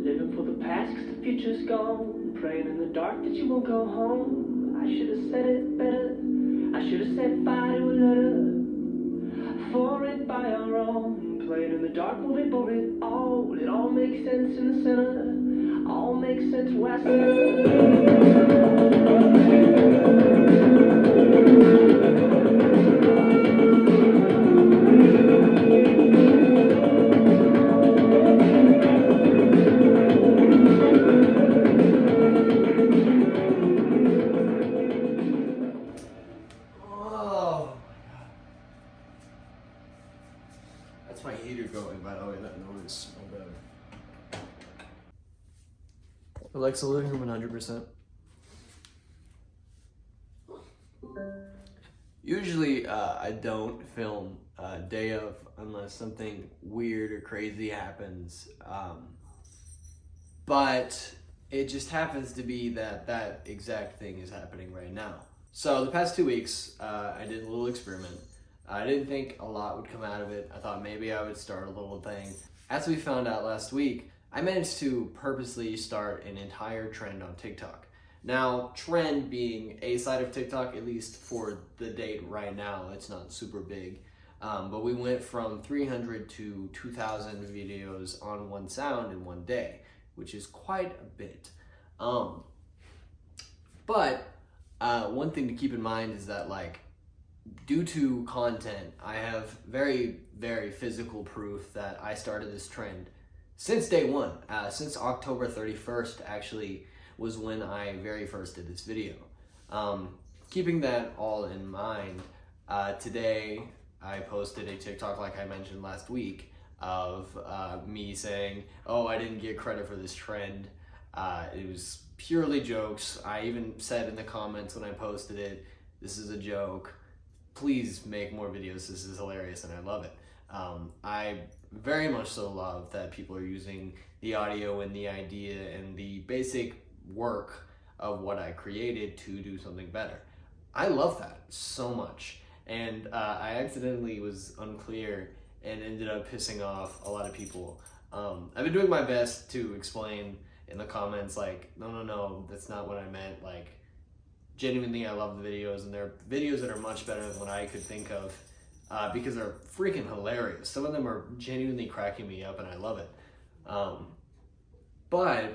Living for the past 'cause the future's gone. Praying in the dark that you won't go home. I should have said it better. I should have said fire to a letter. For it by our own. Playing in the dark will be for it all. It all makes sense in the center. All makes sense where I That's my heater going, by the way, that noise. Oh god. Alexa, living room 100%. Usually, I don't film day of unless something weird or crazy happens. But it just happens to be that that exact thing is happening right now. So the past 2 weeks, I did a little experiment. I didn't think a lot would come out of it. I thought maybe I would start a little thing. As we found out last week, I managed to purposely start an entire trend on TikTok. Now, trend being a side of TikTok, at least for the date right now, it's not super big. But we went from 300 to 2,000 videos on one sound in one day, which is quite a bit. But one thing to keep in mind is that, like, due to content, I have very, very physical proof that I started this trend since day one. Since October 31st, actually, was when I very first did this video. Keeping that all in mind, today I posted a TikTok, like I mentioned last week, of me saying, oh, I didn't get credit for this trend. It was purely jokes. I even said in the comments when I posted it, this is a joke. Please make more videos. This is hilarious and I love it. I very much so love that people are using the audio and the idea and the basic work of what I created to do something better. I love that so much. And I accidentally was unclear and ended up pissing off a lot of people. I've been doing my best to explain in the comments, like, no, that's not what I meant. Like, genuinely, I love the videos, and they're videos that are much better than what I could think of because they're freaking hilarious. Some of them are genuinely cracking me up, and I love it. But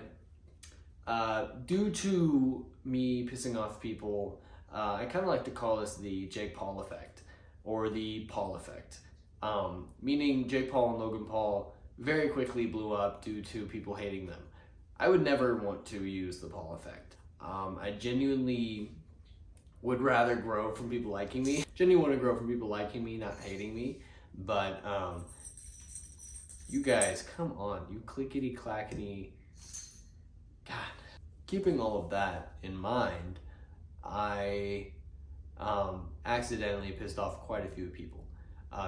due to me pissing off people, I kind of like to call this the Jake Paul effect, or the Paul effect. Meaning Jake Paul and Logan Paul very quickly blew up due to people hating them. I would never want to use the Paul effect. I genuinely would rather grow from people liking me. Genuinely want to grow from people liking me, not hating me. But you guys, come on, you clickety clackety. God. Keeping all of that in mind, I accidentally pissed off quite a few people.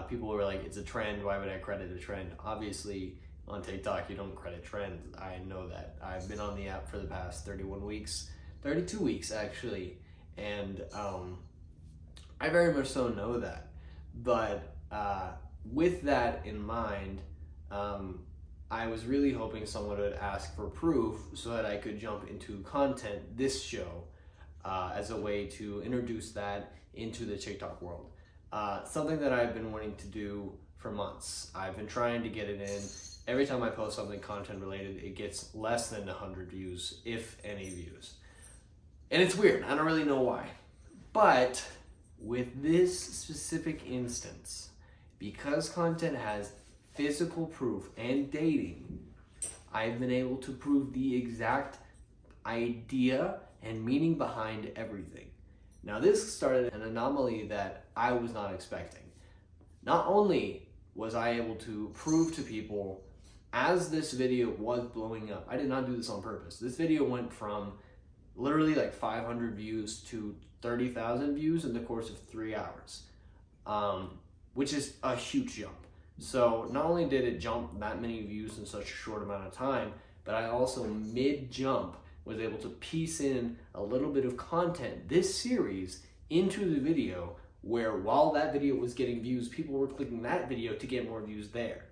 People were like, it's a trend, why would I credit a trend? Obviously, on TikTok, you don't credit trends. I know that. I've been on the app for the past 31 weeks, 32 weeks actually, and I very much so know that. But with that in mind, I was really hoping someone would ask for proof so that I could jump into content this show as a way to introduce that into the TikTok world. Something that I've been wanting to do for months. I've been trying to get it in. Every time I post something content related, it gets less than 100 views, if any views. And it's weird, I don't really know why. But with this specific instance, because content has physical proof and dating, I've been able to prove the exact idea and meaning behind everything. Now this started an anomaly that I was not expecting. Not only was I able to prove to people as this video was blowing up, I did not do this on purpose. This video went from literally like 500 views to 30,000 views in the course of 3 hours, which is a huge jump. So not only did it jump that many views in such a short amount of time, but I also mid-jump was able to piece in a little bit of content, this series, into the video where while that video was getting views, people were clicking that video to get more views there.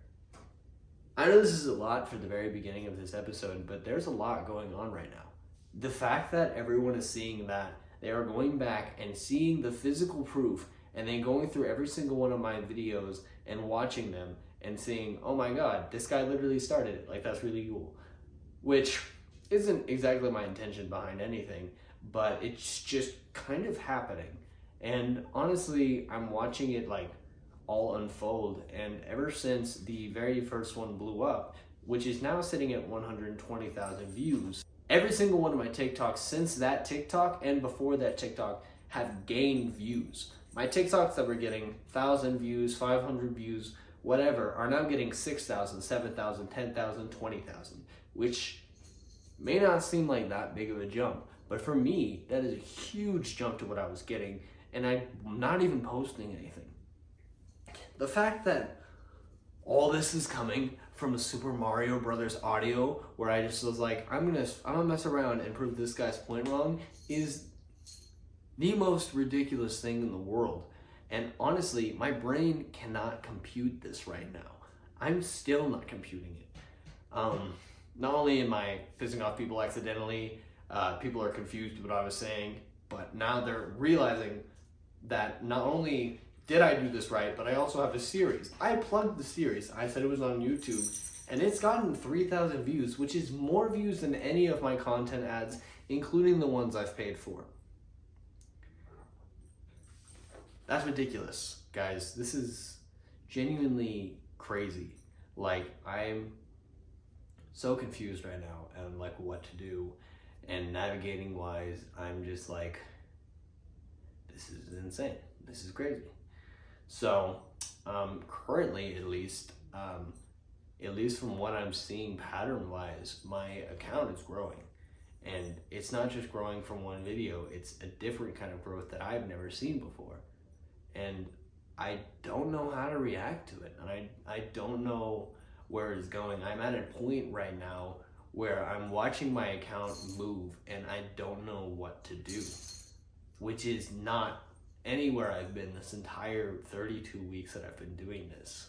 I know this is a lot for the very beginning of this episode, but there's a lot going on right now. The fact that everyone is seeing that, they are going back and seeing the physical proof and then going through every single one of my videos and watching them and seeing, oh my god, this guy literally started it. Like, that's really cool. Which isn't exactly my intention behind anything, but it's just kind of happening. And honestly, I'm watching it like all unfold, and ever since the very first one blew up, which is now sitting at 120,000 views, every single one of my TikToks since that TikTok and before that TikTok have gained views. My TikToks that were getting 1,000 views, 500 views, whatever, are now getting 6,000, 7,000, 10,000, 20,000, which may not seem like that big of a jump, but for me, that is a huge jump to what I was getting, and I'm not even posting anything. The fact that all this is coming from a Super Mario Brothers audio where I just was like, I'm gonna mess around and prove this guy's point wrong is the most ridiculous thing in the world. And honestly, my brain cannot compute this right now. I'm still not computing it. Not only am I pissing off people accidentally, people are confused with what I was saying, but now they're realizing that not only did I do this right, but I also have a series. I plugged the series. I said it was on YouTube, and it's gotten 3,000 views, which is more views than any of my content ads, including the ones I've paid for. That's ridiculous, guys. This is genuinely crazy. Like, I'm so confused right now and like what to do, and navigating wise, I'm just like, this is insane. This is crazy. So, currently at least from what I'm seeing pattern-wise, my account is growing. And it's not just growing from one video, it's a different kind of growth that I've never seen before. And I don't know how to react to it, and I don't know where it's going. I'm at a point right now where I'm watching my account move, and I don't know what to do, which is not anywhere I've been this entire 32 weeks that I've been doing this.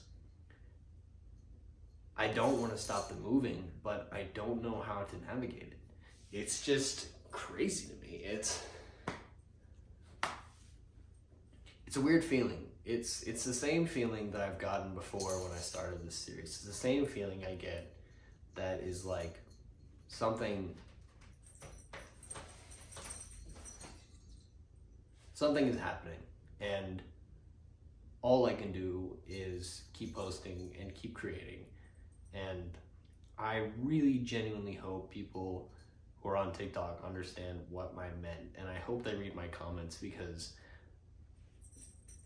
I don't want to stop the moving, but I don't know how to navigate it. It's just crazy to me. It's a weird feeling. It's the same feeling that I've gotten before when I started this series. It's the same feeling I get that is like something is happening, and all I can do is keep posting and keep creating. And I really genuinely hope people who are on TikTok understand what I meant, and I hope they read my comments, because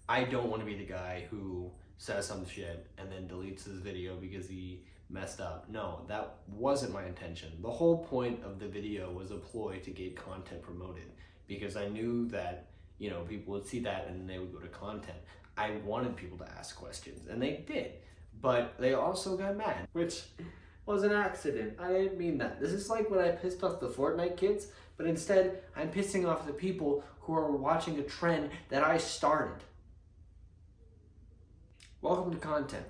I don't want to be the guy who says some shit and then deletes his video because he messed up. No, that wasn't my intention. The whole point of the video was a ploy to get content promoted, because I knew that, you know, people would see that and they would go to content. I wanted people to ask questions, and they did, but they also got mad, which was an accident. I didn't mean that. This is like when I pissed off the Fortnite kids, but instead I'm pissing off the people who are watching a trend that I started. Welcome to content.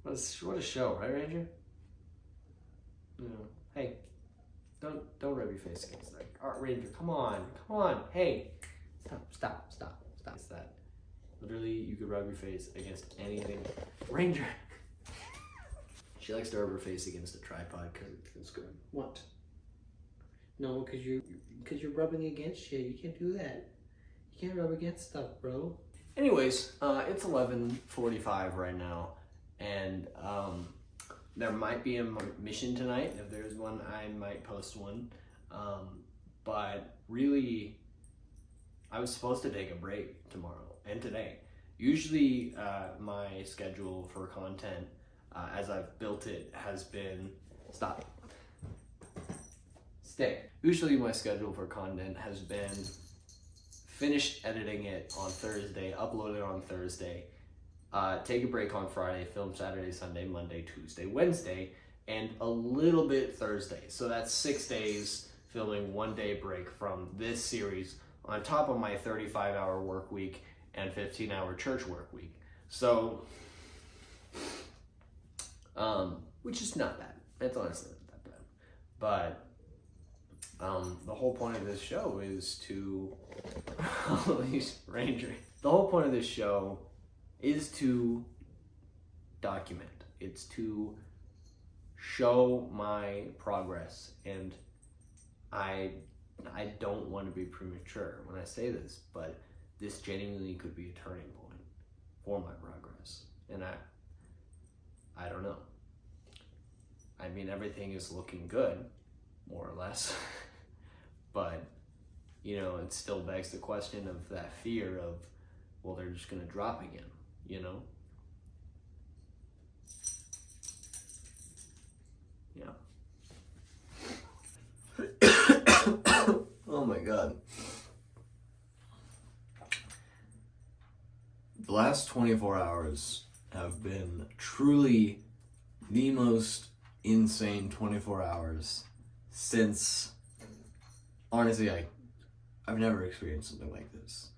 What a show, right, Ranger? You know, hey, don't rub your face against that. All right, Ranger, come on, hey. Stop. It's that. Literally, you could rub your face against anything. Ranger. She likes to rub her face against a tripod because it feels good. What? No, because you're rubbing against shit. You can't do that. You can't rub against stuff, bro. Anyways, it's 11:45 right now, and there might be a mission tonight. If there's one, I might post one. But really, I was supposed to take a break tomorrow and today. Usually, my schedule for content, as I've built it, has been... Stop. Stay. Usually, my schedule for content has been finish editing it on Thursday, upload it on Thursday, take a break on Friday, film Saturday, Sunday, Monday, Tuesday, Wednesday, and a little bit Thursday. So that's 6 days filming, 1 day break from this series on top of my 35-hour work week and 15-hour church work week. So, which is not bad. It's honestly not that bad. But the whole point of this show is to Ranger. The whole point of this show is to document. It's to show my progress, and I don't want to be premature when I say this, but this genuinely could be a turning point for my progress. And I don't know. I mean, everything is looking good, more or less. But, you know, it still begs the question of that fear of, well, they're just going to drop again, you know? Yeah. Oh my God. The last 24 hours have been truly the most insane 24 hours since, honestly, I've never experienced something like this.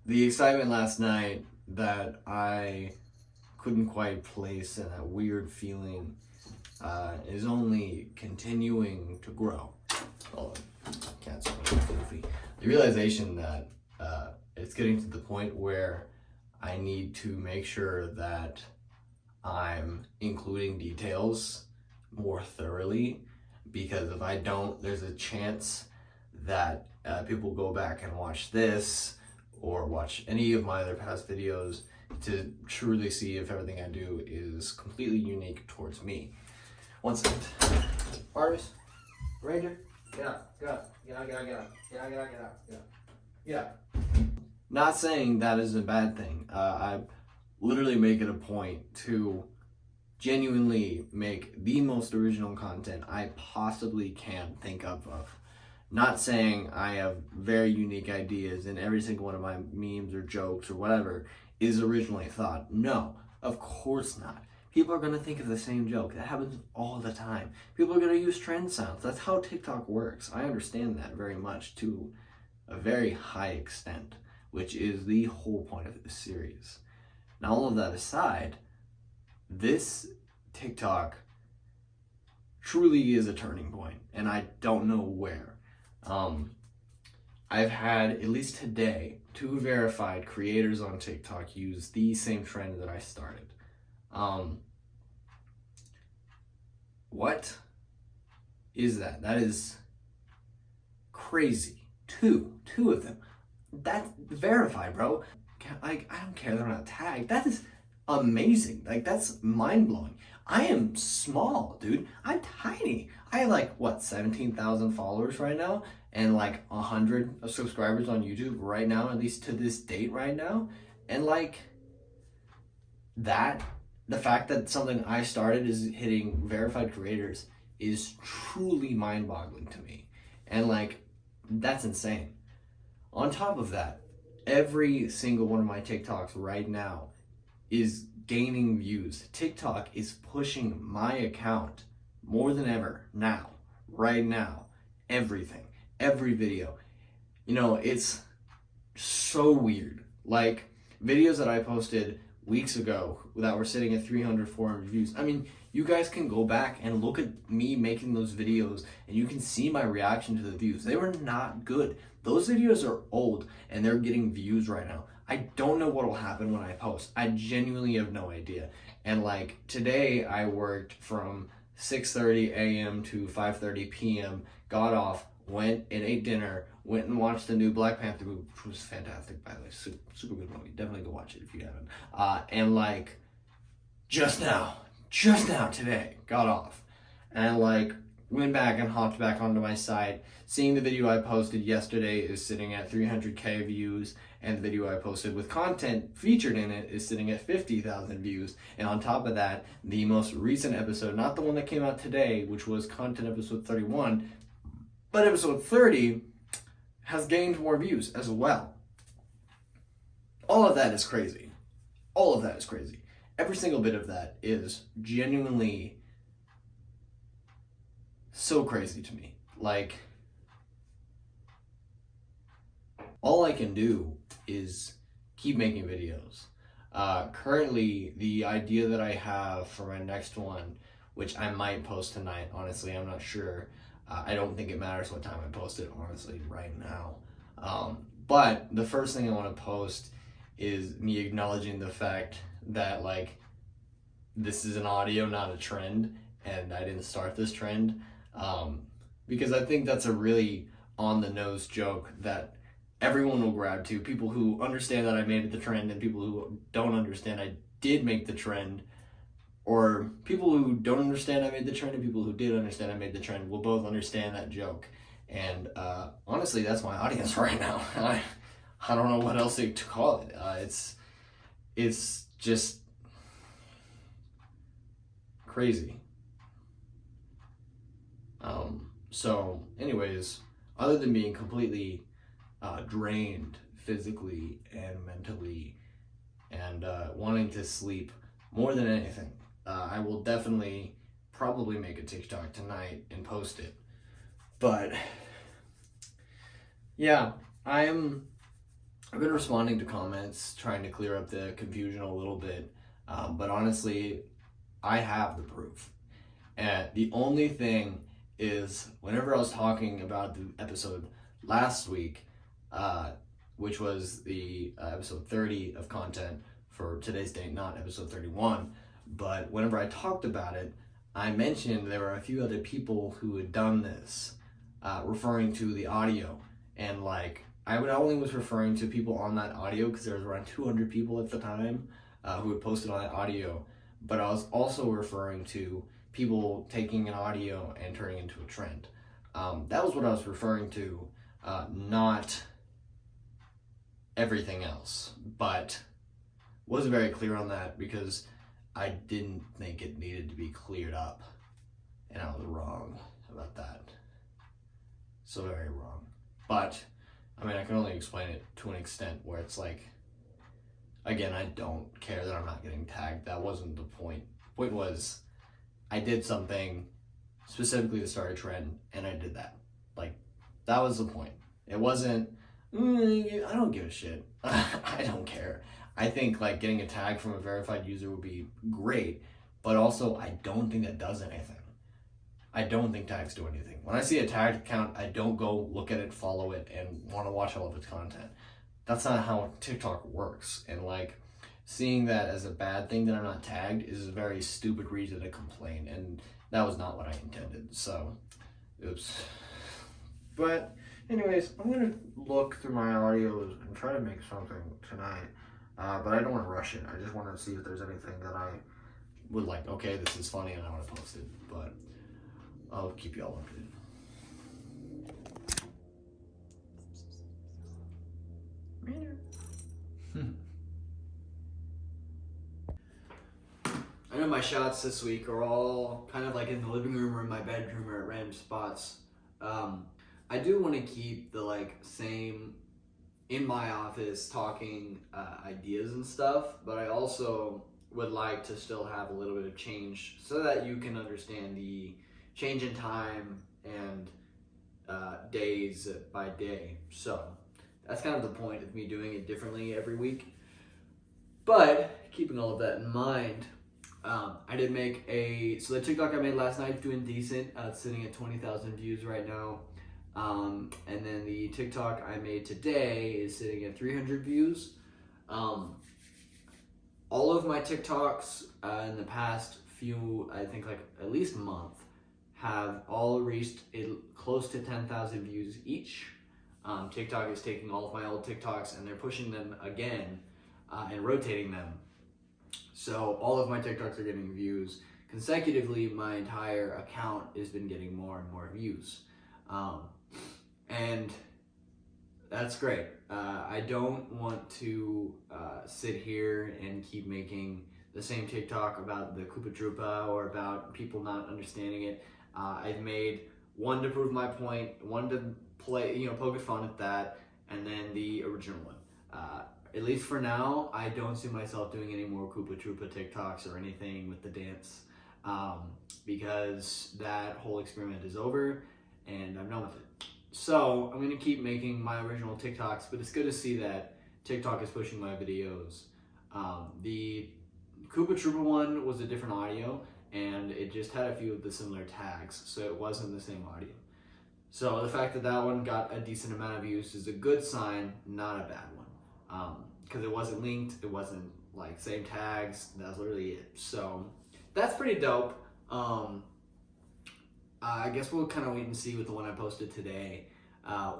The excitement last night that I couldn't quite place, and that weird feeling is only continuing to grow. Oh, can't say goofy. The realization that it's getting to the point where I need to make sure that I'm including details more thoroughly, because if I don't, there's a chance that people go back and watch this or watch any of my other past videos to truly see if everything I do is completely unique towards me. One second. Artemis, Ranger, get out, get out, get out, get out, get out, get out, get out, get out, get out, get out. Not saying that is a bad thing. I literally make it a point to genuinely make the most original content I possibly can think of. Not saying I have very unique ideas and every single one of my memes or jokes or whatever is originally thought. No, of course not. People are going to think of the same joke. That happens all the time. People are going to use trend sounds. That's how TikTok works. I understand that very much to a very high extent, which is the whole point of this series. Now, all of that aside, this TikTok truly is a turning point, and I don't know where. I've had, at least today, 2 verified creators on TikTok use the same trend that I started. What is that? That is crazy. Two of them. That's verified, bro. I don't care they're not tagged. That is amazing. Like, that's mind-blowing. I am small, dude. I'm tiny. I have like, what, 17,000 followers right now, and like 100 subscribers on YouTube right now, at least to this date right now. And like, that, the fact that something I started is hitting verified creators is truly mind-boggling to me. And like, that's insane. On top of that, every single one of my TikToks right now is gaining views. TikTok is pushing my account more than ever now, right now. Everything, every video. You know, it's so weird. Like, videos that I posted weeks ago that were sitting at 300, 400 views. I mean, you guys can go back and look at me making those videos and you can see my reaction to the views. They were not good. Those videos are old and they're getting views right now. I don't know what will happen when I post. I genuinely have no idea. And like, today I worked from 6:30 a.m. to 5:30 p.m., got off, went and ate dinner, went and watched the new Black Panther movie, which was fantastic, by the way. Super good movie. Definitely go watch it if you haven't. And like, just now today, got off. And like, went back and hopped back onto my site. Seeing the video I posted yesterday is sitting at 300K views, and the video I posted with content featured in it is sitting at 50,000 views. And on top of that, the most recent episode, not the one that came out today, which was content episode 31, but episode 30 has gained more views as well. All of that is crazy. All of that is crazy. Every single bit of that is genuinely so crazy to me. Like, all I can do is keep making videos. Currently, the idea that I have for my next one, which I might post tonight, honestly, I'm not sure. I don't think it matters what time I post it, honestly, right now. But the first thing I want to post is me acknowledging the fact that, like, this is an audio, not a trend, and I didn't start this trend. Because I think that's a really on-the-nose joke that everyone will grab to. People who understand that I made the trend and people who don't understand I did make the trend, or people who don't understand I made the trend and people who did understand I made the trend will both understand that joke. And honestly, that's my audience right now. I don't know what else to call it. It's just crazy. So anyways, other than being completely drained physically and mentally and wanting to sleep more than anything, I will definitely probably make a TikTok tonight and post it. But yeah, I've been responding to comments, trying to clear up the confusion a little bit, but honestly, I have the proof. And the only thing is, whenever I was talking about the episode last week, which was the episode 30 of content for today's date, not episode 31, but whenever I talked about it, I mentioned there were a few other people who had done this, referring to the audio. And like, I only was referring to people on that audio because there was around 200 people at the time who had posted on that audio. But I was also referring to people taking an audio and turning it into a trend. That was what I was referring to, not everything else. But wasn't very clear on that because I didn't think it needed to be cleared up. And I was wrong about that. So very wrong. But, I mean, I can only explain it to an extent where it's like, again, I don't care that I'm not getting tagged. That wasn't the point. The point was, I did something specifically to start a trend, and I did that. Like, that was the point. It wasn't, I don't give a shit. I don't care. I think, like, getting a tag from a verified user would be great, but also, I don't think that does anything. I don't think tags do anything. When I see a tagged account, I don't go look at it, follow it, and want to watch all of its content. That's not how TikTok works. And like, seeing that as a bad thing that I'm not tagged is a very stupid reason to complain, and that was not what I intended. So, oops. But anyways, I'm gonna look through my audios and try to make something tonight. But I don't want to rush it. I just want to see if there's anything that I would like, okay, this is funny and I want to post it. But I'll keep you all updated. I know my shots this week are all kind of like in the living room or in my bedroom or at random spots. I do want to keep the like same in my office talking ideas and stuff, but I also would like to still have a little bit of change so that you can understand the change in time and days by day. So that's kind of the point of me doing it differently every week. But keeping all of that in mind, I did make so the TikTok I made last night is doing decent. It's sitting at 20,000 views right now. And then the TikTok I made today is sitting at 300 views. All of my TikToks in the past few, I think like at least month, have all reached close to 10,000 views each. TikTok is taking all of my old TikToks and they're pushing them again and rotating them. So all of my TikToks are getting views. Consecutively, my entire account has been getting more and more views. And that's great. I don't want to sit here and keep making the same TikTok about the Koopa Troopa or about people not understanding it. I've made one to prove my point, one to play, poke fun at that, and then the original one. At least for now, I don't see myself doing any more Koopa Troopa TikToks or anything with the dance, because that whole experiment is over and I'm done with it. So I'm gonna keep making my original TikToks, but it's good to see that TikTok is pushing my videos. The Koopa Troopa one was a different audio, and it just had a few of the similar tags, so it wasn't the same audio. So the fact that that one got a decent amount of views is a good sign, not a bad one. Because it wasn't linked, it wasn't like same tags, that's literally it. So that's pretty dope. I guess we'll kind of wait and see with the one I posted today,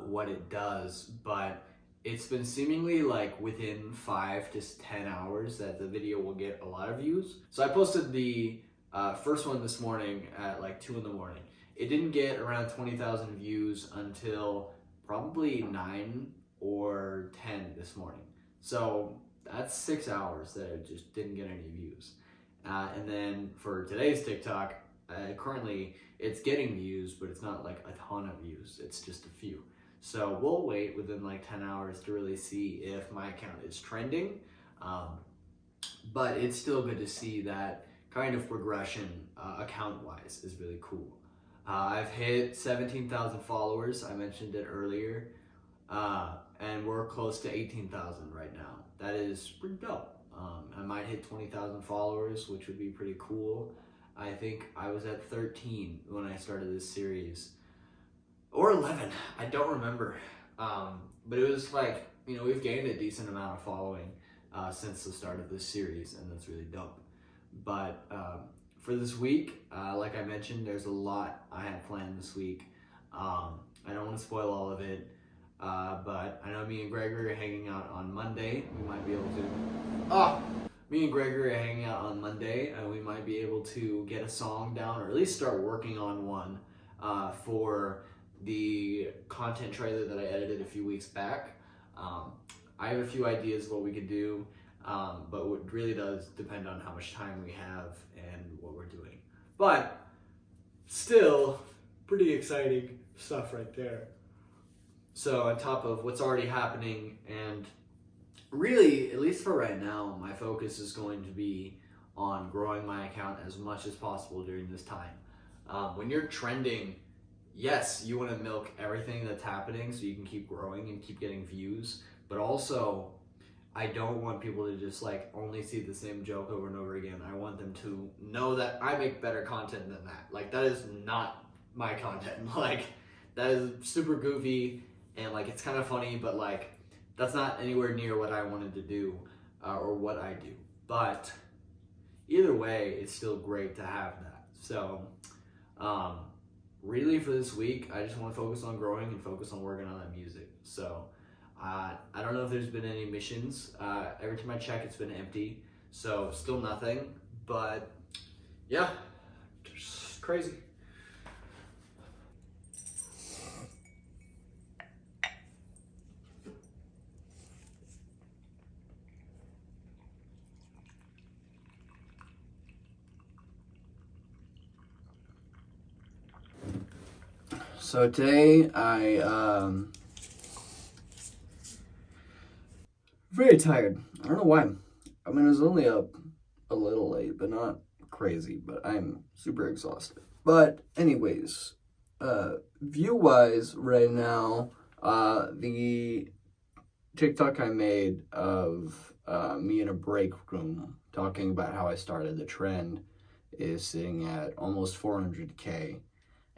what it does, but it's been seemingly like within 5 to 10 hours that the video will get a lot of views. So I posted the first one this morning at like 2 in the morning. It didn't get around 20,000 views until probably 9 or 10 this morning. So that's 6 hours that it just didn't get any views. And then for today's TikTok, currently it's getting views, but it's not like a ton of views. It's just a few. So we'll wait within like 10 hours to really see if my account is trending. But it's still good to see that kind of progression account-wise is really cool. I've hit 17,000 followers. I mentioned it earlier. And we're close to 18,000 right now. That is pretty dope. I might hit 20,000 followers, which would be pretty cool. I think I was at 13 when I started this series. Or 11, I don't remember. But it was like, you know, we've gained a decent amount of following since the start of this series, and that's really dope. But for this week, like I mentioned, there's a lot I have planned this week. I don't want to spoil all of it, but I know me and Gregory are hanging out on Monday. We might be able to... Me and Gregory are hanging out on Monday, and we might be able to get a song down, or at least start working on one for the content trailer that I edited a few weeks back. I have a few ideas of what we could do, but it really does depend on how much time we have and what we're doing. But still, pretty exciting stuff right there. So on top of what's already happening, and really, at least for right now, my focus is going to be on growing my account as much as possible during this time. When you're trending, yes, you want to milk everything that's happening so you can keep growing and keep getting views, but also I don't want people to just like only see the same joke over and over again. I want them to know that I make better content than that. Like, that is not my content. Like, that is super goofy and like it's kind of funny, but like that's not anywhere near what I wanted to do or what I do. But either way, it's still great to have that. So really for this week, I just want to focus on growing and focus on working on that music. So I don't know if there's been any missions. Every time I check, it's been empty. So still nothing, but yeah, just crazy. So today very tired. I don't know why. I mean, I was only up a little late, but not crazy, but I'm super exhausted. But anyways, view-wise right now, the TikTok I made of me in a break room talking about how I started the trend is sitting at almost 400K.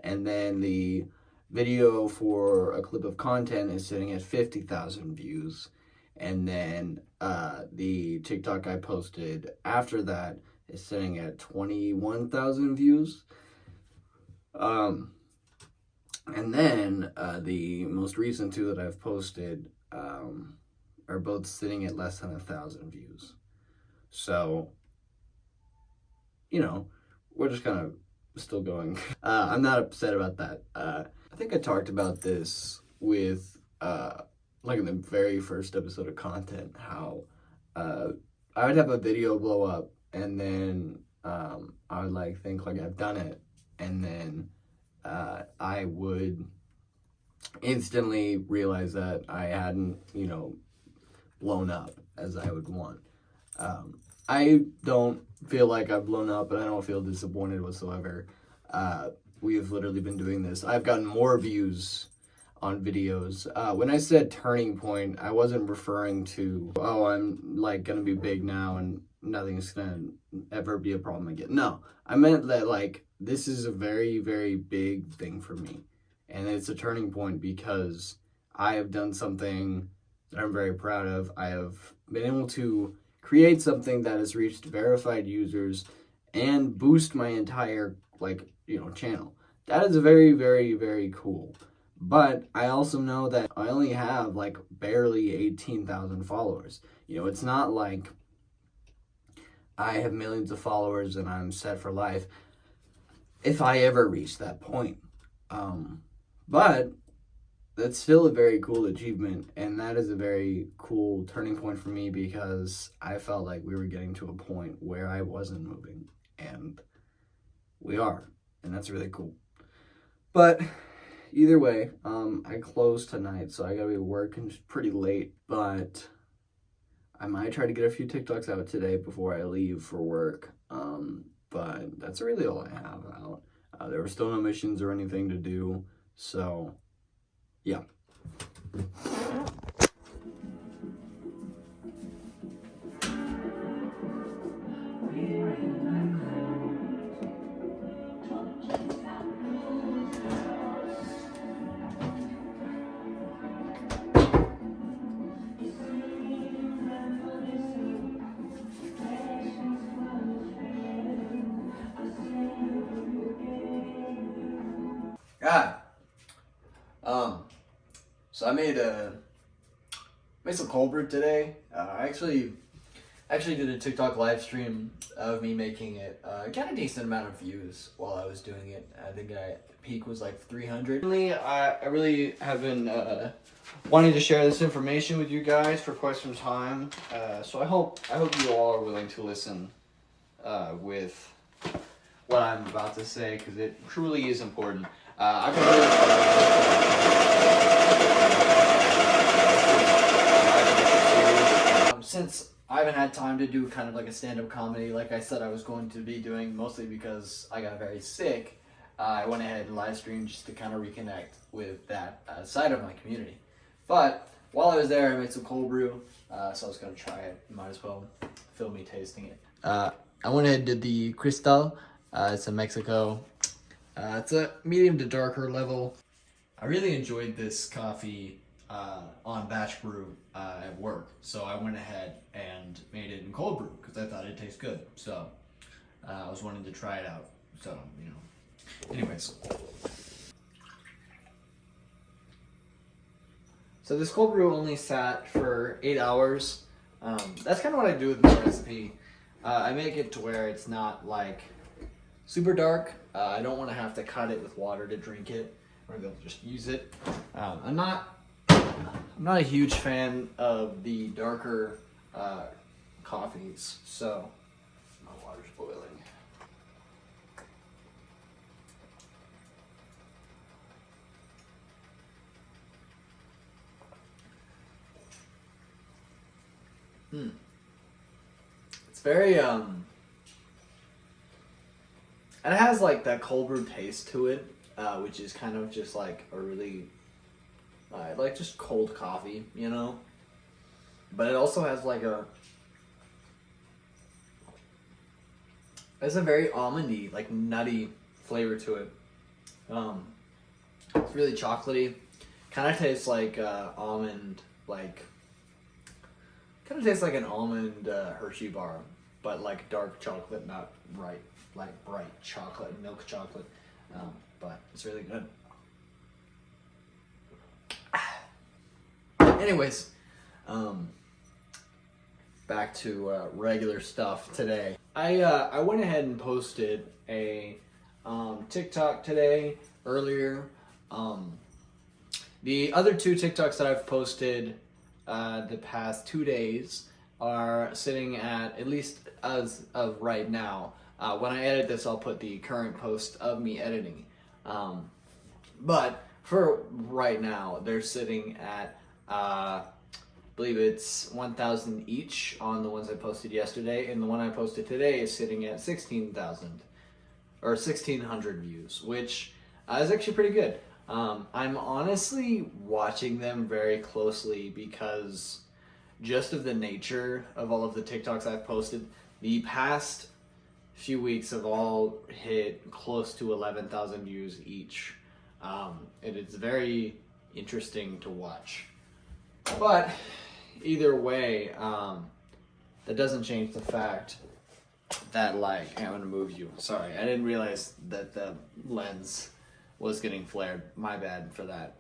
And then the video for a clip of content is sitting at 50,000 views. And then the TikTok I posted after that is sitting at 21,000 views. And then the most recent two that I've posted are both sitting at less than 1,000 views. So, you know, we're just kind of still going. I'm not upset about that. I think I talked about this with like in the very first episode of content, how I would have a video blow up and then I would like think like I've done it, and then I would instantly realize that I hadn't, you know, blown up as I would want. I don't feel like I've blown up, and I don't feel disappointed whatsoever. We've literally been doing this. I've gotten more views on videos. When I said turning point, I wasn't referring to, oh, I'm like gonna be big now and nothing's gonna ever be a problem again. No, I meant that like this is a very, very big thing for me. And it's a turning point because I have done something that I'm very proud of. I have been able to create something that has reached verified users and boost my entire channel. That is very, very, very cool. But I also know that I only have like barely 18,000 followers. It's not like I have millions of followers and I'm set for life if I ever reach that point. But that's still a very cool achievement, and that is a very cool turning point for me because I felt like we were getting to a point where I wasn't moving, and we are, and that's really cool. But either way, I close tonight, so I gotta be working pretty late, but I might try to get a few TikToks out today before I leave for work. But that's really all I have out. There were still no missions or anything to do, so yeah. God. So I made some cold brew today. I actually did a TikTok live stream of me making it. Got a decent amount of views while I was doing it. I think peak was like 300. I really have been wanting to share this information with you guys for quite some time. So I hope you all are willing to listen with what I'm about to say, because it truly is important. Since I haven't had time to do kind of like a stand-up comedy like I said I was going to be doing, mostly because I got very sick, I went ahead and live streamed just to kind of reconnect with that side of my community. But while I was there, I made some cold brew, so I was going to try it. Might as well film me tasting it. I went ahead and did the Cristal. It's in Mexico. It's a medium to darker level. I really enjoyed this coffee on batch brew at work, so I went ahead and made it in cold brew because I thought it'd taste good. So I was wanting to try it out. So anyways. So this cold brew only sat for 8 hours. That's kind of what I do with this recipe. I make it to where it's not like super dark. I don't want to have to cut it with water to drink it, or they'll just use it. I'm not a huge fan of the darker coffees, so my water's boiling. It's very and it has like that cold brew taste to it, which is kind of just like a really like just cold coffee, But it also has like it's a very almondy, like nutty flavor to it. It's really chocolatey. Kind of tastes like almond, kind of tastes like an almond Hershey bar, but like dark chocolate, not bright chocolate, milk chocolate. But it's really good. Anyways, back to regular stuff today. I went ahead and posted a TikTok today earlier. The other two TikToks that I've posted the past 2 days are sitting at least as of right now. When I edit this, I'll put the current post of me editing. But for right now, they're sitting at, I believe it's 1,000 each on the ones I posted yesterday, and the one I posted today is sitting at 16,000 or 1,600 views, which is actually pretty good. I'm honestly watching them very closely because just of the nature of all of the TikToks I've posted. The past few weeks have all hit close to 11,000 views each. And it's very interesting to watch. But either way, that doesn't change the fact that, like, I'm gonna move you. Sorry, I didn't realize that the lens was getting flared. My bad for that.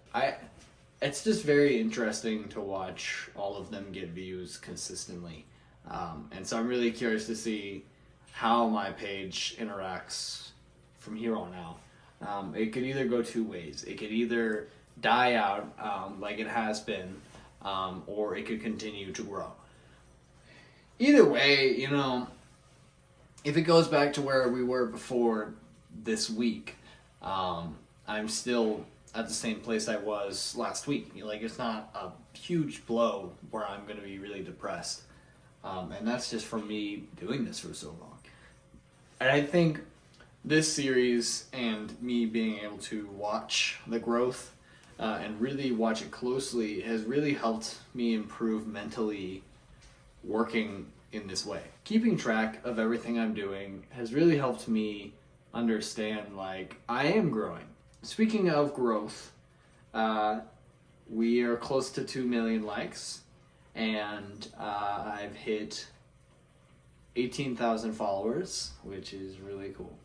It's just very interesting to watch all of them get views consistently. And so I'm really curious to see how my page interacts from here on out. It could either go two ways. It could either die out like it has been, or it could continue to grow. Either way, you know, if it goes back to where we were before this week, I'm still at the same place I was last week. Like, it's not a huge blow where I'm going to be really depressed. And that's just from me doing this for so long. And I think this series and me being able to watch the growth and really watch it closely has really helped me improve mentally working in this way. Keeping track of everything I'm doing has really helped me understand, like, I am growing. Speaking of growth, we are close to 2 million likes, and I've hit 18,000 followers, which is really cool.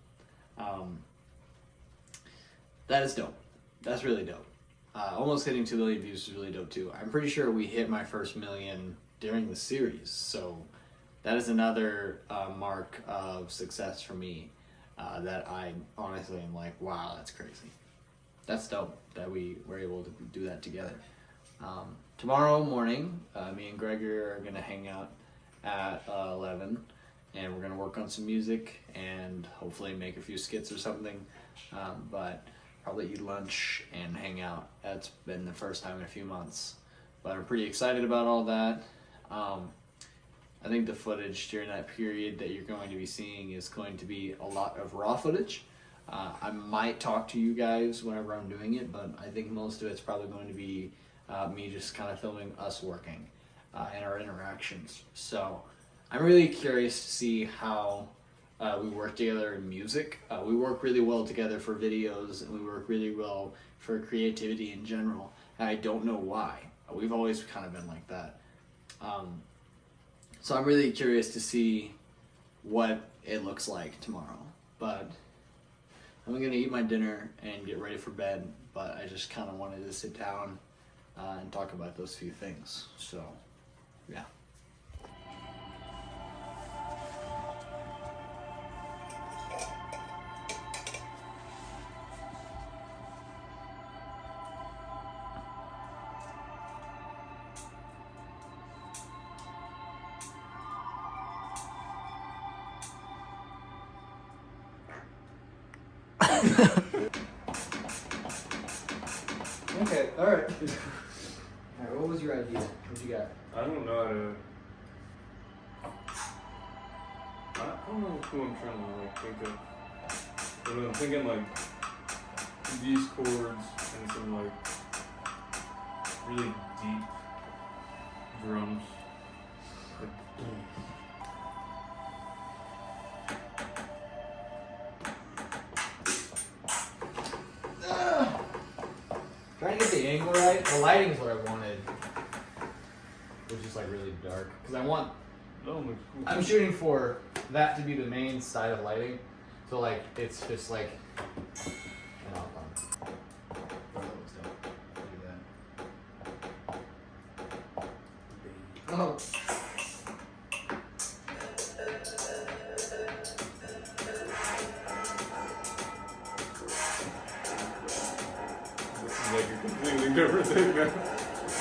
That is dope. That's really dope. Almost hitting 2 million views is really dope too. I'm pretty sure we hit my first million during the series, so that is another mark of success for me that I honestly am like, wow, that's crazy. That's dope that we were able to do that together. Tomorrow morning, me and Gregory are going to hang out at 11, and we're going to work on some music and hopefully make a few skits or something. But probably eat lunch and hang out. That's been the first time in a few months. But I'm pretty excited about all that. I think the footage during that period that you're going to be seeing is going to be a lot of raw footage. I might talk to you guys whenever I'm doing it, but I think most of it's probably going to be me just kind of filming us working and our interactions. So I'm really curious to see how we work together in music. We work really well together for videos, and we work really well for creativity in general. And I don't know why. We've always kind of been like that. So I'm really curious to see what it looks like tomorrow. But I'm gonna eat my dinner and get ready for bed, but I just kind of wanted to sit down and talk about those few things. So, yeah. Okay, alright. Alright, what was your idea? What you got? I don't know how to. I don't know who I'm trying to like think of. But I'm thinking like these chords and some like really deep drums. Like, Trying to get the angle right. The lighting is what I wanted. Which is like really dark. Because I want. that one looks cool. I'm shooting for that to be the main side of lighting. So like it's just like. Oh. Like a completely different thing now.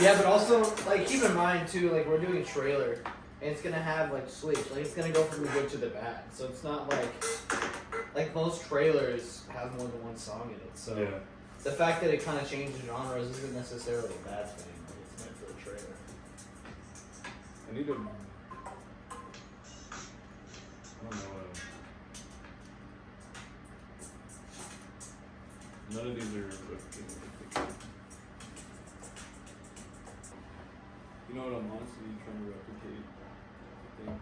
Yeah, but also like keep in mind too, like we're doing a trailer and it's gonna have like switch. Like it's gonna go from the good to the bad. So it's not like most trailers have more than one song in it. So Yeah. the fact that it kind of changes genres isn't necessarily a bad thing. Like, it's meant for a trailer. I need to. I don't know. None of these are looking know what I'm honestly trying to replicate? I think.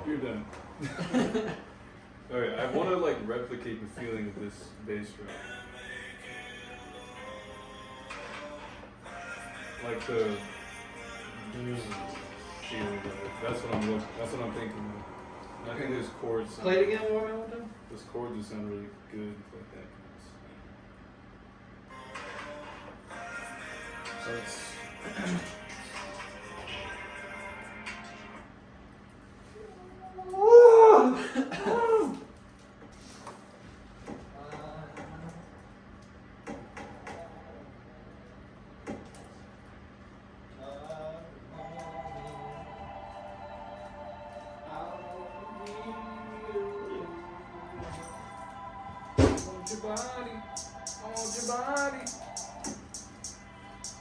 You're done. Alright, I want to like replicate the feeling of this bass drum. Like the feeling of it. That's what I'm thinking of. And I think there's chords. Play it again one more time. Those chords would sound really good like that. So it's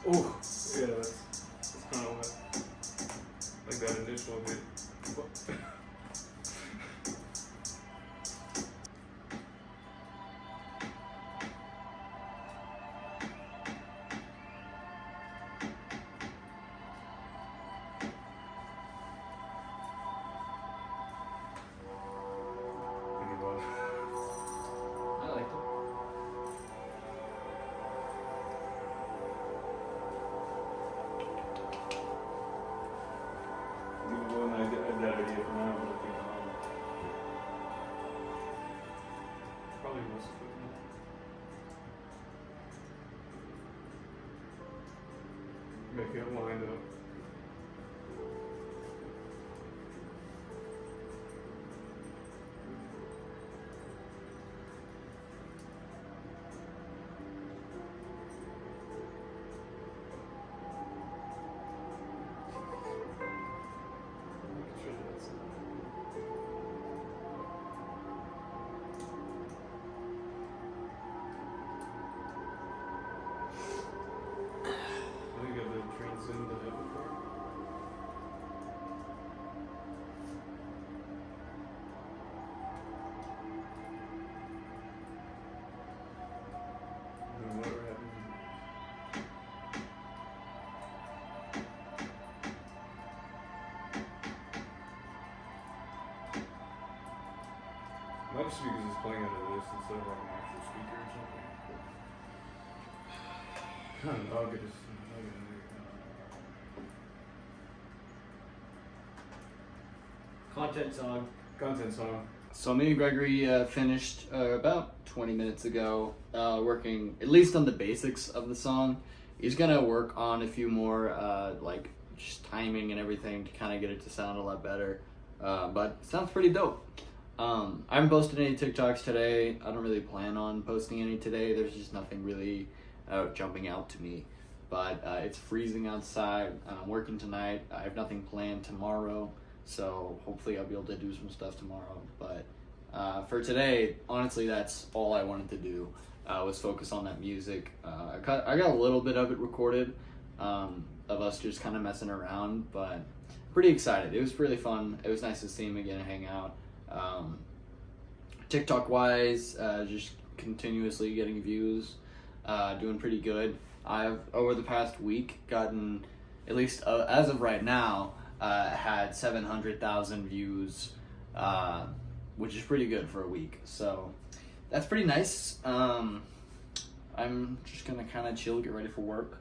Oh, yeah, that's kind of what, like that initial hit. I like it. When I had that idea from now, but I think probably most of it. Make it lined up. I think of the transcend the heaven part. And whatever happens. Might just because it's playing out of this instead of like an actual speaker or something. I don't know, I'll get this. Content song. Content song. So me and Gregory finished about 20 minutes ago, working at least on the basics of the song. He's gonna work on a few more, like just timing and everything to kind of get it to sound a lot better. But it sounds pretty dope. I haven't posted any TikToks today. I don't really plan on posting any today. There's just nothing really jumping out to me. But it's freezing outside. I'm working tonight. I have nothing planned tomorrow. So hopefully I'll be able to do some stuff tomorrow. But for today, honestly, that's all I wanted to do, was focus on that music. I got a little bit of it recorded, of us just kind of messing around, but pretty excited. It was really fun. It was nice to see him again and hang out. TikTok wise, just continuously getting views, doing pretty good. I've, over the past week, gotten, at least as of right now, had 700,000 views, which is pretty good for a week. So that's pretty nice. I'm just gonna kind of chill, get ready for work.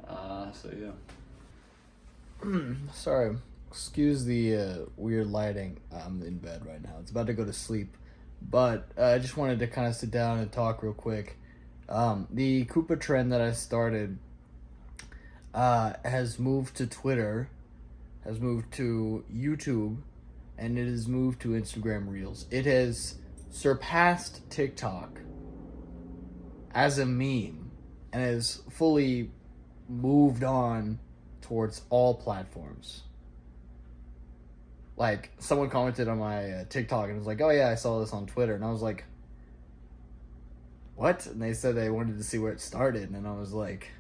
So yeah. Sorry, excuse the weird lighting. I'm in bed right now. It's about to go to sleep, but I just wanted to kind of sit down and talk real quick. The Koopa trend that I started has moved to Twitter, has moved to YouTube, and it has moved to Instagram Reels. It has surpassed TikTok as a meme and has fully moved on towards all platforms. Like, someone commented on my TikTok and was like, oh yeah, I saw this on Twitter. And I was like, what? And they said they wanted to see where it started. And I was like,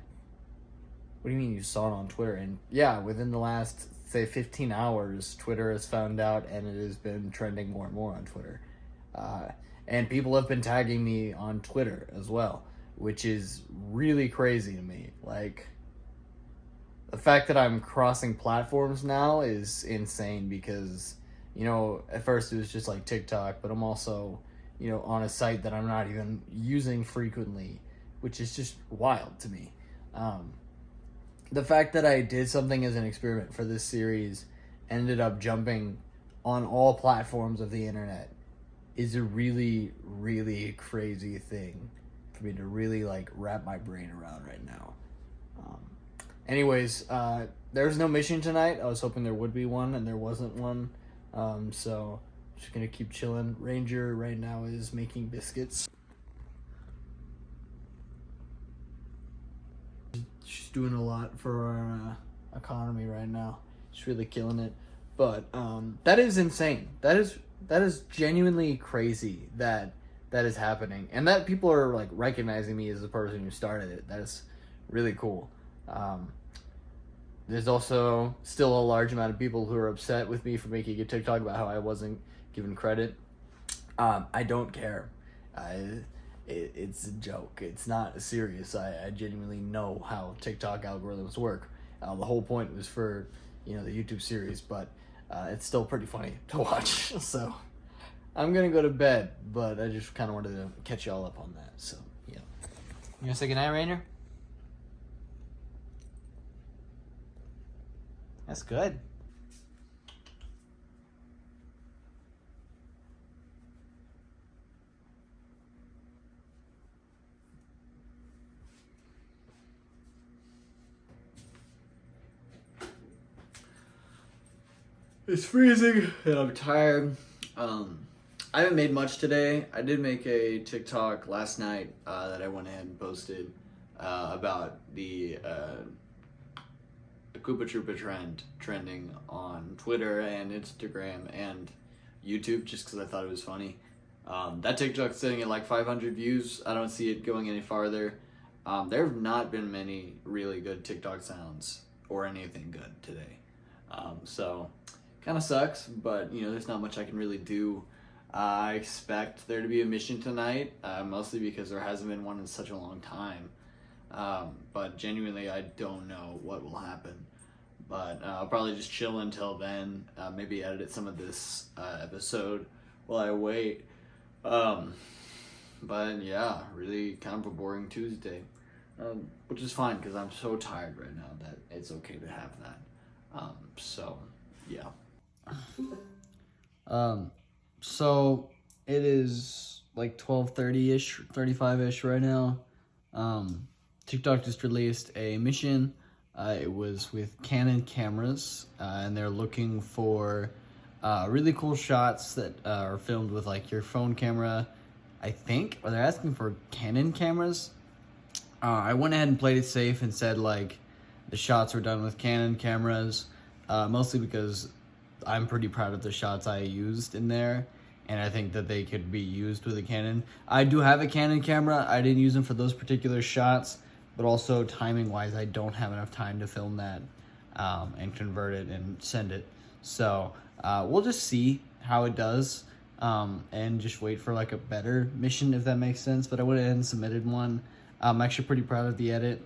what do you mean you saw it on Twitter? And yeah, within the last, say, 15 hours, Twitter has found out, and it has been trending more and more on Twitter. And people have been tagging me on Twitter as well, which is really crazy to me. Like, the fact that I'm crossing platforms now is insane because, you know, at first it was just like TikTok, but I'm also, you know, on a site that I'm not even using frequently, which is just wild to me. The fact that I did something as an experiment for this series, ended up jumping on all platforms of the internet, is a really, really crazy thing for me to really like wrap my brain around right now. Anyways, there's no mission tonight. I was hoping there would be one, and there wasn't one. So just gonna keep chilling. Ranger right now is making biscuits. She's doing a lot for our economy right now. She's really killing it. But that is insane. That is genuinely crazy that is happening, and that people are like recognizing me as the person who started it. That is really cool. There's also still a large amount of people who are upset with me for making a TikTok about how I wasn't given credit. I don't care. It's a joke. It's not serious. I genuinely know how TikTok algorithms work. The whole point was for, you know, the YouTube series, but it's still pretty funny to watch. So I'm gonna go to bed, but I just kind of wanted to catch y'all up on that. So yeah. You gonna say goodnight, Ranger? That's good. It's freezing and I'm tired. I haven't made much today. I did make a TikTok last night that I went ahead and posted about the Koopa Troopa trending on Twitter and Instagram and YouTube, just because I thought it was funny. That TikTok's sitting at like 500 views. I don't see it going any farther. There have not been many really good TikTok sounds or anything good today. So kind of sucks, but you know, there's not much I can really do. I expect there to be a mission tonight, mostly because there hasn't been one in such a long time. But genuinely, I don't know what will happen. But I'll probably just chill until then, maybe edit some of this episode while I wait. But yeah, really kind of a boring Tuesday, which is fine because I'm so tired right now that it's okay to have that. So yeah. So it is like 12:30ish, 35ish right now. TikTok just released a mission. It was with Canon cameras, and they're looking for really cool shots that are filmed with like your phone camera, I think, or they're asking for Canon cameras. I went ahead and played it safe and said like the shots were done with Canon cameras, mostly because I'm pretty proud of the shots I used in there, and I think that they could be used with a Canon. I do have a Canon camera. I didn't use them for those particular shots, but also timing-wise, I don't have enough time to film that and convert it and send it. So we'll just see how it does and just wait for like a better mission, if that makes sense. But I went ahead and submitted one. I'm actually pretty proud of the edit.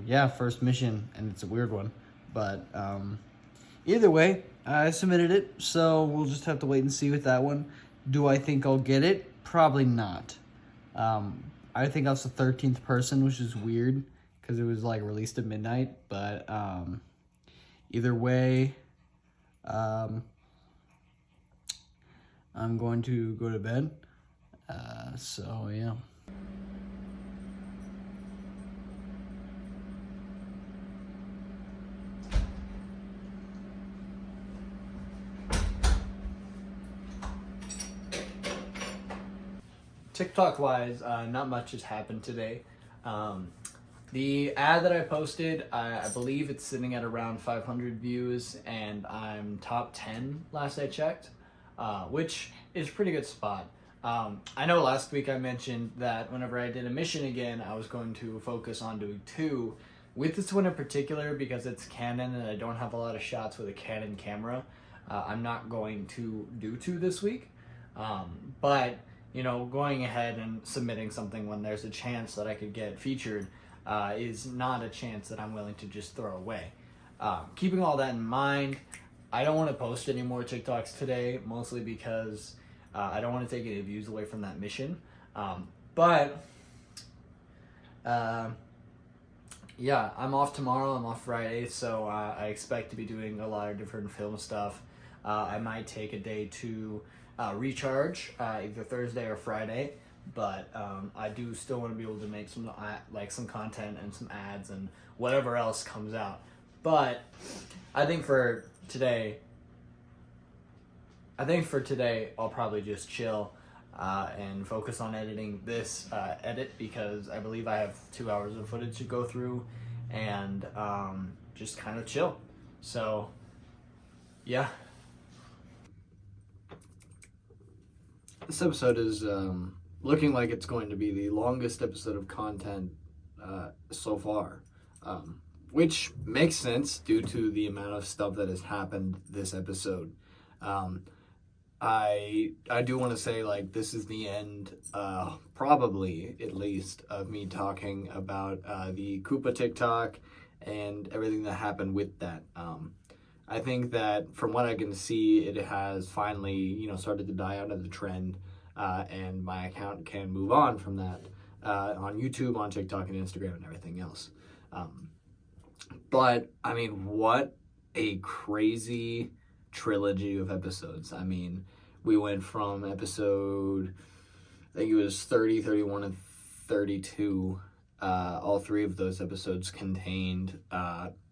Yeah, first mission, and it's a weird one. But either way, I submitted it, so we'll just have to wait and see with that one. Do I think I'll get it? Probably not. I think I was the 13th person, which is weird because it was like released at midnight. But either way, I'm going to go to bed. So yeah. TikTok wise, not much has happened today. The ad that I posted, I believe it's sitting at around 500 views, and I'm top 10 last I checked, which is a pretty good spot. I know last week I mentioned that whenever I did a mission again, I was going to focus on doing 2. With this one in particular, because it's Canon and I don't have a lot of shots with a Canon camera, I'm not going to do 2 this week. But, you know, going ahead and submitting something when there's a chance that I could get featured is not a chance that I'm willing to just throw away. Keeping all that in mind, I don't want to post any more TikToks today, mostly because I don't want to take any views away from that mission. Yeah, I'm off tomorrow, I'm off Friday, so I expect to be doing a lot of different film stuff. I might take a day to recharge, either Thursday or Friday, but I do still want to be able to make some content and some ads and whatever else comes out. But I think for today, I'll probably just chill and focus on editing this edit, because I believe I have 2 hours of footage to go through, and just kind of chill. So, yeah. This episode is looking like it's going to be the longest episode of content so far, which makes sense due to the amount of stuff that has happened this episode. I do want to say, like, this is the end, probably at least, of me talking about the Koopa TikTok and everything that happened with that. I think that from what I can see, it has finally, you know, started to die out as a trend, and my account can move on from that on YouTube, on TikTok, and Instagram, and everything else. But I mean, what a crazy trilogy of episodes. I mean, we went from episode, I think it was 30, 31, and 32. All 3 of those episodes contained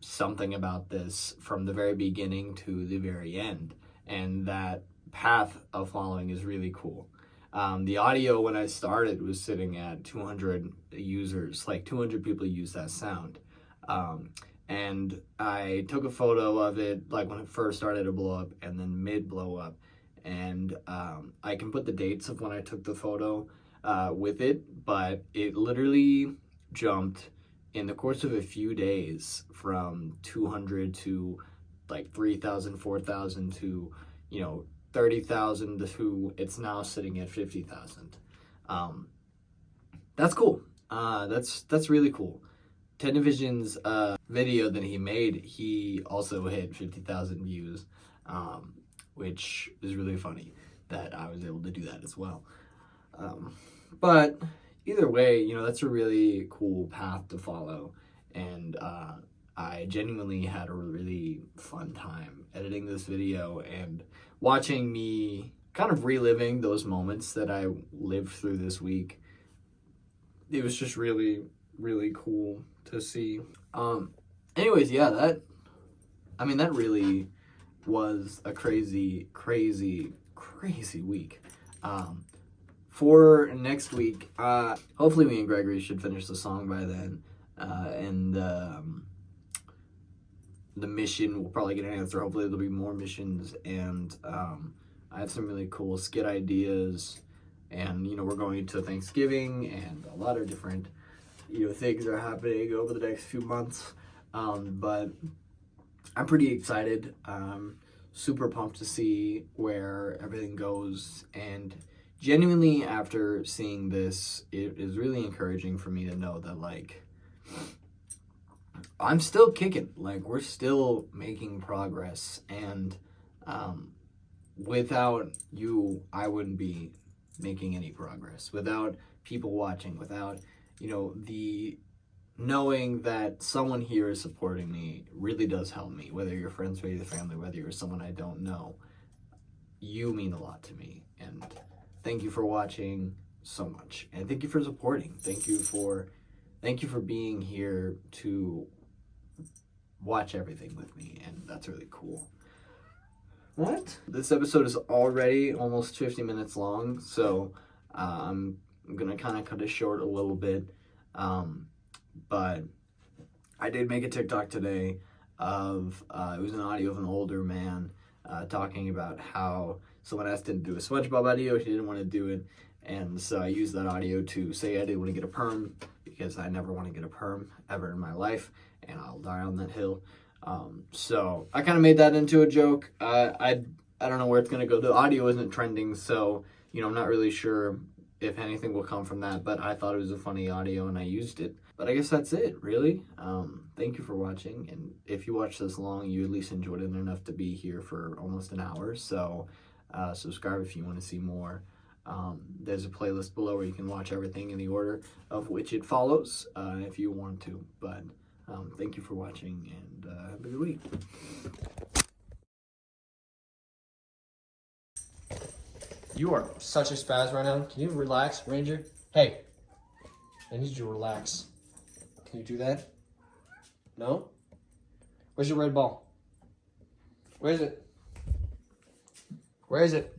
something about this from the very beginning to the very end. And that path of following is really cool. The audio, when I started, was sitting at 200 users, like 200 people use that sound. And I took a photo of it, like when it first started to blow up and then mid blow up. And I can put the dates of when I took the photo with it, but it literally jumped in the course of a few days from 200 to like 3,000, 4,000 to, you know, 30,000 to it's now sitting at 50,000. That's cool. That's really cool. Television's video that he made, he also hit 50,000 views, which is really funny that I was able to do that as well. But either way, you know, that's a really cool path to follow, and I genuinely had a really fun time editing this video and watching me kind of reliving those moments that I lived through this week. It was just really, really cool to see. Anyways, yeah, that really was a crazy week. For next week, hopefully me and Gregory should finish the song by then, and the mission will probably get an answer. Hopefully there'll be more missions, and I have some really cool skit ideas, and, you know, we're going into Thanksgiving, and a lot of different, you know, things are happening over the next few months, but I'm pretty excited. Super pumped to see where everything goes, and genuinely, after seeing this, it is really encouraging for me to know that, like, I'm still kicking. Like, we're still making progress, and without you, I wouldn't be making any progress. Without people watching, without, you know, the knowing that someone here is supporting me really does help me. Whether you're friends, whether you're family, whether you're someone I don't know, you mean a lot to me, and thank you for watching so much, and thank you for supporting. Thank you for being here to watch everything with me, and that's really cool. What? This episode is already almost 50 minutes long, so I'm gonna kind of cut it short a little bit. But I did make a TikTok today of it was an audio of an older man talking about how Someone asked him to do a SpongeBob audio. He didn't want to do it. And so I used that audio to say I didn't want to get a perm because I never want to get a perm ever in my life. And I'll die on that hill. So I kind of made that into a joke. I don't know where it's going to go. The audio isn't trending. So, I'm not really sure if anything will come from that. But I thought it was a funny audio and I used it. But I guess that's it, really. Thank you for watching. And if you watched this long, you at least enjoyed it enough to be here for almost an hour. So subscribe if you want to see more. There's a playlist below where you can watch everything in the order of which it follows if you want to. But thank you for watching and have a good week. You are such a spaz right now. Can you relax, Ranger? Hey, I need you to relax. Can you do that? No? Where's your red ball? Where is it? Where is it?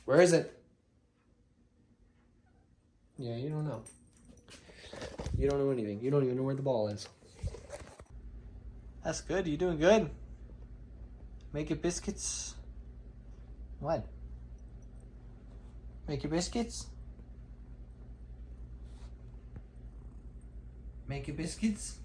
Where is it? Yeah, you don't know. You don't know anything. You don't even know where the ball is. That's good. You're doing good. Make your biscuits. What? Make your biscuits? Make your biscuits?